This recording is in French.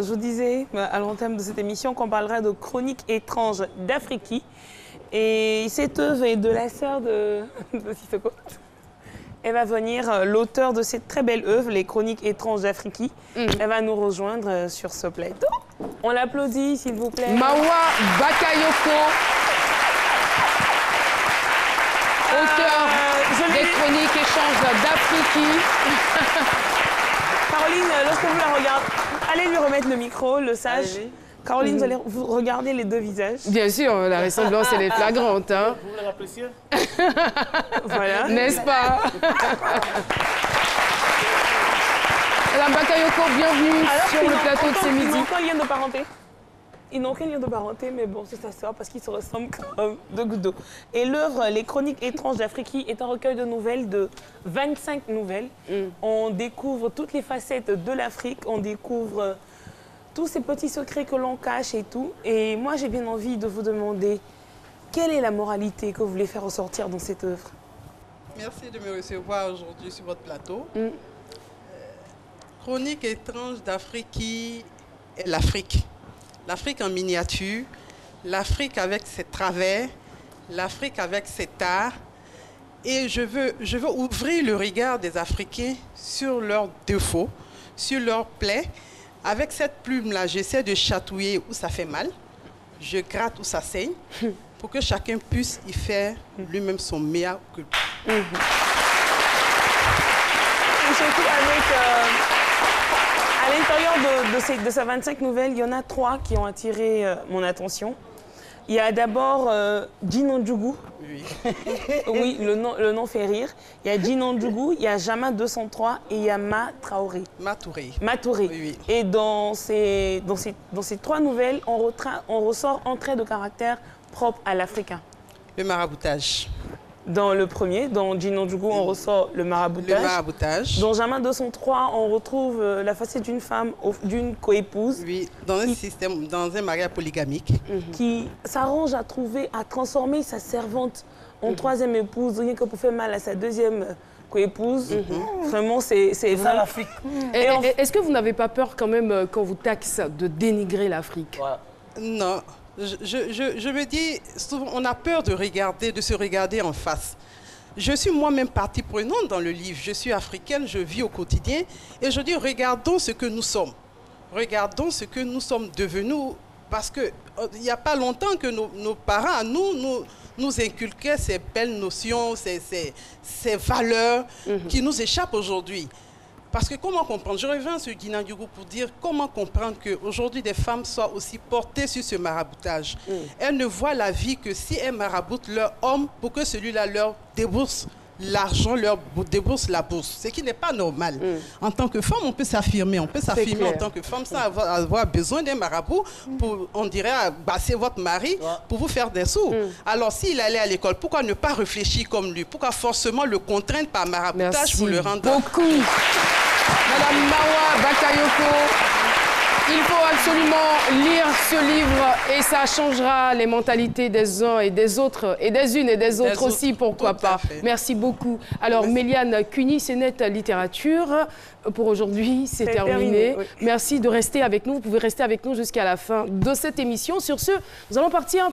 je vous disais à l'entame de cette émission qu'on parlera de Chroniques étranges d'Afrique. Et cette œuvre est de la sœur de Sissoko. Elle va venir, l'auteur de cette très belle œuvre, Les Chroniques étranges d'Afrique. Elle va nous rejoindre sur ce plateau. On l'applaudit, s'il vous plaît. Mawa Bakayoko, auteur des Chroniques étranges d'Afrique. Caroline, lorsque vous la regardez, allez lui remettre le micro, le sage. Allez. Caroline, vous allez regarder les deux visages. Bien sûr, la ressemblance, elle est flagrante. Hein. Vous voulez l'apprécier? Voilà. N'est-ce pas? Madame Bakayoko, bienvenue sur le plateau de ce midi. Ils n'ont aucun lien de parenté. Ils n'ont aucun lien de parenté, mais bon, c'est sa sœur parce qu'ils se ressemblent comme deux gouttes d'eau. Et l'œuvre Les Chroniques étranges d'Afrique est un recueil de nouvelles de 25 nouvelles. On découvre toutes les facettes de l'Afrique, on découvre tous ces petits secrets que l'on cache et tout. Et moi, j'ai bien envie de vous demander, quelle est la moralité que vous voulez faire ressortir dans cette œuvre? Merci de me recevoir aujourd'hui sur votre plateau. Chroniques étranges d'Afrique est l'Afrique. L'Afrique en miniature, l'Afrique avec ses travers, l'Afrique avec ses tares. Et je veux ouvrir le regard des Africains sur leurs défauts, sur leurs plaies. Avec cette plume-là, j'essaie de chatouiller où ça fait mal, je gratte où ça saigne, pour que chacun puisse y faire lui-même son meilleur culpa. Et surtout avec... à l'intérieur de ces 25 nouvelles, il y en a 3 qui ont attiré mon attention. Il y a d'abord Djinon Djougou. Oui. Oui, le nom fait rire. Il y a Djinon Djougou, il y a Jama 203 et il y a Ma Traoré. Matouré. Matouré. Oui, oui. Et dans ces 3 nouvelles, on ressort un trait de caractère propre à l'Africain. Le maraboutage. Dans le premier, dans Djinon Djougou, on ressort le maraboutage. Le maraboutage. Dans Jama 203, on retrouve la facette d'une femme, d'une coépouse. Oui, dans un système, dans un mariage polygamique. Qui s'arrange à transformer sa servante en troisième épouse, rien que pour faire mal à sa deuxième coépouse. Vraiment, c'est ça l'Afrique. Est-ce que vous n'avez pas peur quand même, quand vous taxe, de dénigrer l'Afrique? Non. Je me dis, souvent, on a peur de se regarder en face. Je suis moi-même partie prenante dans le livre. Je suis africaine, je vis au quotidien. Et je dis, regardons ce que nous sommes. Regardons ce que nous sommes devenus. Parce qu'il n'y a pas longtemps que nos parents, nous inculquaient ces belles notions, ces valeurs qui nous échappent aujourd'hui. Parce que comment comprendre, je reviens sur Djinon Djougou pour dire comment comprendre qu'aujourd'hui des femmes soient aussi portées sur ce maraboutage. Elles ne voient la vie que si elles maraboutent leur homme pour que celui-là leur débourse l'argent, leur débourse la bourse, ce qui n'est pas normal. En tant que femme, on peut s'affirmer, en tant que femme sans avoir besoin d'un marabout pour, on dirait, basser votre mari pour vous faire des sous. Alors, s'il allait à l'école, pourquoi ne pas réfléchir comme lui? Pourquoi forcément le contraindre par maraboutage pour le rendre... Beaucoup. Madame Mawa Bakayoko, il faut absolument lire ce livre et ça changera les mentalités des uns et des autres, et des unes et des autres aussi, pourquoi pas. Merci beaucoup. Alors, Méliane Cuny, c'est Net Littérature. Pour aujourd'hui, c'est terminé. Oui. Merci de rester avec nous. Vous pouvez rester avec nous jusqu'à la fin de cette émission. Sur ce, nous allons partir.